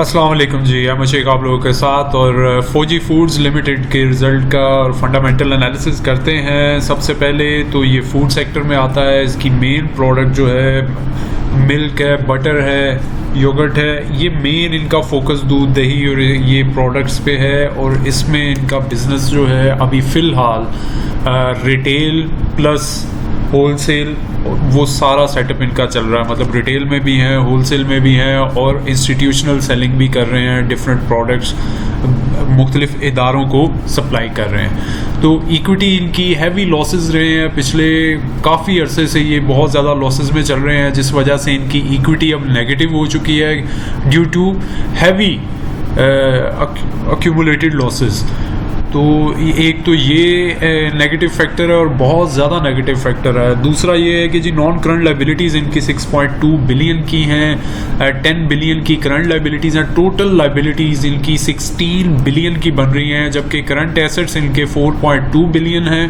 अस्सलाम वालेकुम जी, मैं शेख आप लोगों के साथ और फौजी फूड्स लिमिटेड के रिज़ल्ट का और फंडामेंटल एनालिसिस करते हैं। सबसे पहले तो ये फूड सेक्टर में आता है। इसकी मेन प्रोडक्ट जो है मिल्क है, बटर है, योगर्ट है। ये मेन इनका फोकस दूध, दही और ये प्रोडक्ट्स पे है और इसमें इनका बिज़नेस जो है अभी फ़िलहाल रिटेल प्लस होलसेल वो सारा सेटअप इनका चल रहा है। मतलब रिटेल में भी हैं, होलसेल में भी हैं और इंस्टीट्यूशनल सेलिंग भी कर रहे हैं। डिफरेंट प्रोडक्ट्स मुख्तलिफ इदारों को सप्लाई कर रहे हैं। तो इक्विटी इनकी हैवी लॉसेस रहे हैं पिछले काफ़ी अरसे से। ये बहुत ज़्यादा लॉसेस में चल रहे हैं, जिस वजह से इनकी इक्विटी अब नेगेटिव हो चुकी है due to heavy accumulated losses. तो एक तो ये नेगेटिव फैक्टर है और बहुत ज़्यादा नेगेटिव फैक्टर है। दूसरा ये है कि जी नॉन करंट लाइबिलिटीज़ इनकी 6.2 बिलियन की हैं, 10 बिलियन की करंट लाइबिलिटीज़ हैं। टोटल लाइबिलिटीज़ इनकी 16 बिलियन की बन रही हैं, जबकि करंट एसेट्स इनके 4.2 बिलियन हैं,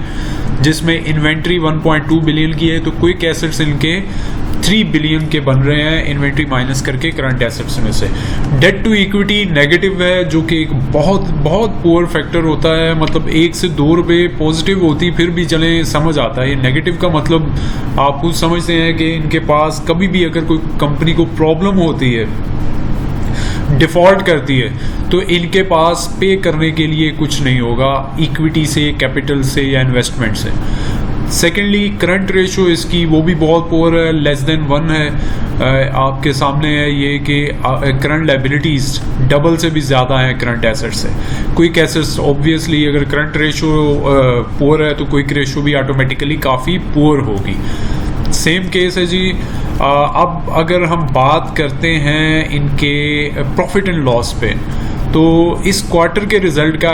जिसमें इन्वेंट्री 1.2 बिलियन की है। तो क्विक एसेट्स इनके 3 बिलियन के बन रहे हैं, इन्वेंट्री माइनस करके करंट एसेट्स में से। डेट टू इक्विटी नेगेटिव है, जो कि एक बहुत बहुत पुअर फैक्टर होता है। मतलब 1 से 2 रुपये पॉजिटिव होती फिर भी चले समझ आता है। ये नेगेटिव का मतलब आप खुद समझते हैं कि इनके पास कभी भी अगर कोई कंपनी को प्रॉब्लम होती है, डिफ़ॉल्ट करती है, तो इनके पास पे करने के लिए कुछ नहीं होगा इक्विटी से, कैपिटल से या इन्वेस्टमेंट से। सेकेंडली करंट रेशो इसकी वो भी बहुत पुअर है, लेस देन 1 है। आपके सामने है ये कि करंट लाइबिलिटीज़ डबल से भी ज़्यादा हैं करंट एसेट से। क्विक एसेट्स ऑब्वियसली अगर करंट रेशो पुअर है तो क्विक रेशो भी ऑटोमेटिकली काफ़ी पुअर होगी। सेम केस है जी। अब अगर हम बात करते हैं इनके प्रॉफिट एंड लॉस पे, तो इस क्वार्टर के रिज़ल्ट का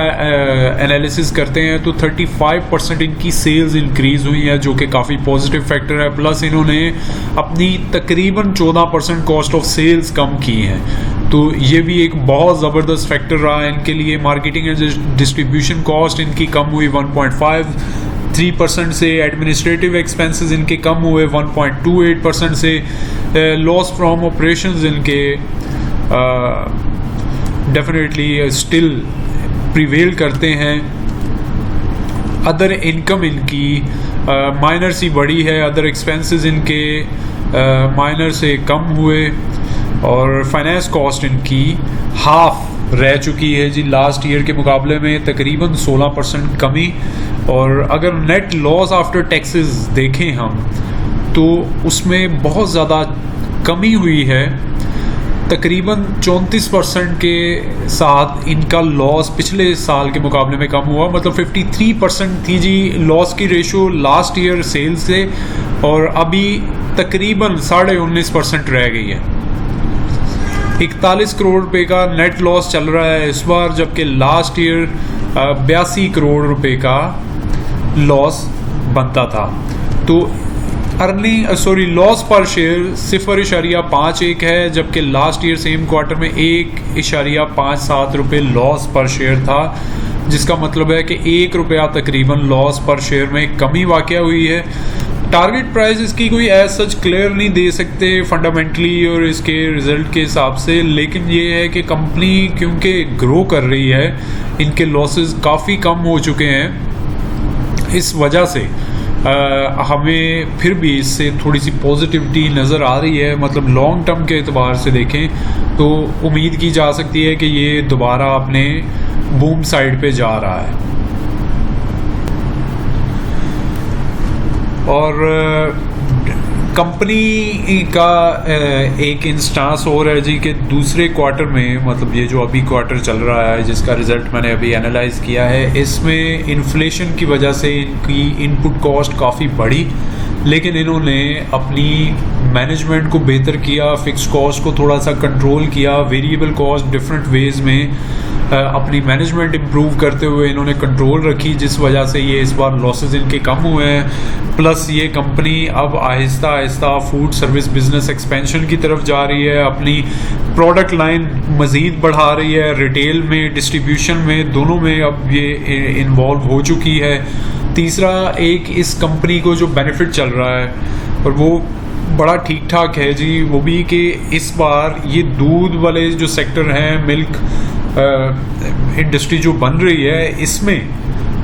एनालिसिस करते हैं तो 35% इनकी सेल्स इंक्रीज़ हुई है, जो कि काफ़ी पॉजिटिव फैक्टर है। प्लस इन्होंने अपनी तकरीबन 14% कॉस्ट ऑफ सेल्स कम की हैं, तो ये भी एक बहुत ज़बरदस्त फैक्टर रहा है इनके लिए। मार्केटिंग एंड डिस्ट्रीब्यूशन कॉस्ट इनकी कम हुई 1.53% से। एडमिनिस्ट्रेटिव एक्सपेंसेस इनके कम हुए 1.28% से। लॉस फ्रॉम ऑपरेशंस इनके डेफिनेटली स्टिल प्रिवेल करते हैं। अदर इनकम इनकी माइनर सी बढ़ी है, अदर एक्सपेंसेस इनके माइनर से कम हुए और फाइनेंस कॉस्ट इनकी हाफ रह चुकी है जी लास्ट ईयर के मुकाबले में, तकरीबन 16% कमी। और अगर नेट लॉस आफ्टर टैक्सेस देखें हम तो उसमें बहुत ज़्यादा कमी हुई है, तकरीबन 34% के साथ इनका लॉस पिछले साल के मुकाबले में कम हुआ। मतलब 53% थी जी लॉस की रेशो लास्ट ईयर सेल्स से, और अभी तकरीबन 19.5% रह गई है। 41 करोड़ रुपए का नेट लॉस चल रहा है इस बार, जबकि लास्ट ईयर 82 करोड़ रुपए का लॉस बनता था। तो लॉस पर शेयर 0.51 है, जबकि लास्ट ईयर सेम क्वार्टर में 1.57 रुपये लॉस पर शेयर था, जिसका मतलब है कि 1 रुपया तकरीबन लॉस पर शेयर में कमी वाक़या हुई है। टारगेट प्राइस इसकी कोई एज सच क्लियर नहीं दे सकते फंडामेंटली और इसके रिज़ल्ट के हिसाब से, लेकिन ये है कि कंपनी क्योंकि ग्रो कर रही है, इनके लॉसेस काफ़ी कम हो चुके हैं। इस वजह से हमें फिर भी इससे थोड़ी सी पॉजिटिविटी नज़र आ रही है। मतलब लॉन्ग टर्म के एतबार से देखें तो उम्मीद की जा सकती है कि ये दोबारा अपने बूम साइड पे जा रहा है। और कंपनी का एक इंस्टांस हो रहा है जी कि दूसरे क्वार्टर में, मतलब ये जो अभी क्वार्टर चल रहा है जिसका रिज़ल्ट मैंने अभी एनालाइज़ किया है, इसमें इन्फ्लेशन की वजह से इनकी इनपुट कॉस्ट काफ़ी बढ़ी, लेकिन इन्होंने अपनी मैनेजमेंट को बेहतर किया, फिक्स कॉस्ट को थोड़ा सा कंट्रोल किया, वेरिएबल कॉस्ट डिफरेंट वेज में अपनी मैनेजमेंट इम्प्रूव करते हुए इन्होंने कंट्रोल रखी, जिस वजह से ये इस बार लॉसेस इनके कम हुए हैं। प्लस ये कंपनी अब Aahista Aahista food service business expansion की तरफ जा रही है, अपनी प्रोडक्ट लाइन मज़ीद बढ़ा रही है, रिटेल में, डिस्ट्रीब्यूशन में, दोनों में अब ये इन्वॉल्व हो चुकी है। तीसरा एक इस कंपनी को जो बेनिफिट चल रहा है और वो बड़ा ठीक ठाक है जी, वो भी कि इस बार ये दूध वाले जो सेक्टर हैं, मिल्क इंडस्ट्री जो बन रही है, इसमें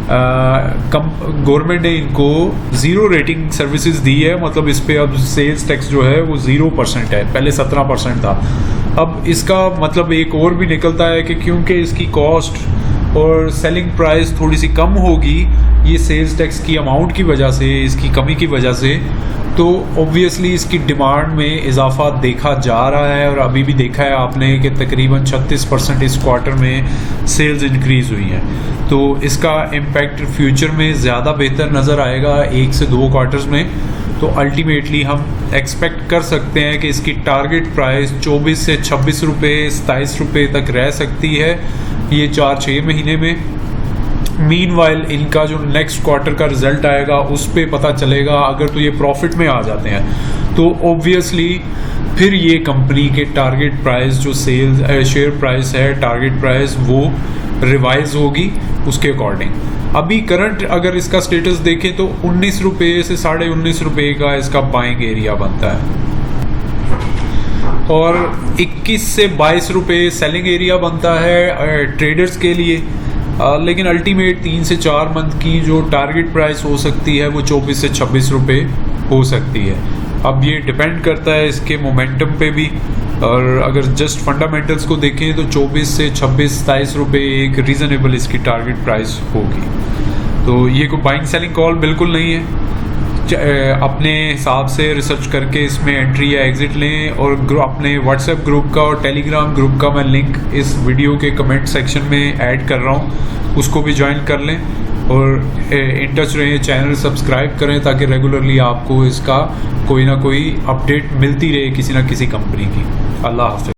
गवर्नमेंट ने इनको ज़ीरो रेटिंग सर्विसेज दी है। मतलब इस पे अब सेल्स टैक्स जो है वो 0% है, पहले 17% था। अब इसका मतलब एक और भी निकलता है कि क्योंकि इसकी कॉस्ट और सेलिंग प्राइस थोड़ी सी कम होगी ये सेल्स टैक्स की अमाउंट की वजह से, इसकी कमी की वजह से, तो ऑब्वियसली इसकी डिमांड में इजाफा देखा जा रहा है। और अभी भी देखा है आपने कि तकरीबन 36% इस क्वार्टर में सेल्स इंक्रीज़ हुई हैं। तो इसका इम्पैक्ट फ्यूचर में ज़्यादा बेहतर नज़र आएगा 1 से 2 क्वार्टर्स में। तो अल्टीमेटली हम एक्सपेक्ट कर सकते हैं कि इसकी टारगेट प्राइस 24 से 26 रुपये, 27 रुपये तक रह सकती है ये 4-6 महीने में। मीनवाइल इनका जो नेक्स्ट क्वार्टर का रिजल्ट आएगा उस पे पता चलेगा। अगर तो ये प्रॉफिट में आ जाते हैं तो ऑब्वियसली फिर ये कंपनी के टारगेट प्राइस जो सेल्स शेयर प्राइस है, टारगेट प्राइस वो रिवाइज होगी उसके अकॉर्डिंग। अभी करंट अगर इसका स्टेटस देखें तो 19 रुपये से 19.5 रुपये का इसका बाइंग एरिया बनता है और 21 से 22 रुपये सेलिंग एरिया बनता है ट्रेडर्स के लिए। लेकिन अल्टीमेट 3 से 4 मंथ की जो टारगेट प्राइस हो सकती है वो 24 से 26 रुपये हो सकती है। अब ये डिपेंड करता है इसके मोमेंटम पे भी। और अगर जस्ट फंडामेंटल्स को देखें तो 24 से 26-27 रुपये एक रीज़नेबल इसकी टारगेट प्राइस होगी। तो ये कोई बाइंग सेलिंग कॉल बिल्कुल नहीं है। अपने हिसाब से रिसर्च करके इसमें एंट्री या एग्ज़िट लें। और अपने व्हाट्सएप ग्रुप का और टेलीग्राम ग्रुप का मैं लिंक इस वीडियो के कमेंट सेक्शन में ऐड कर रहा हूँ, उसको भी ज्वाइन कर लें और इन टच रहें। चैनल सब्सक्राइब करें ताकि रेगुलरली आपको इसका कोई ना कोई अपडेट मिलती रहे किसी ना किसी कंपनी की। अल्लाह हाफ़िज़।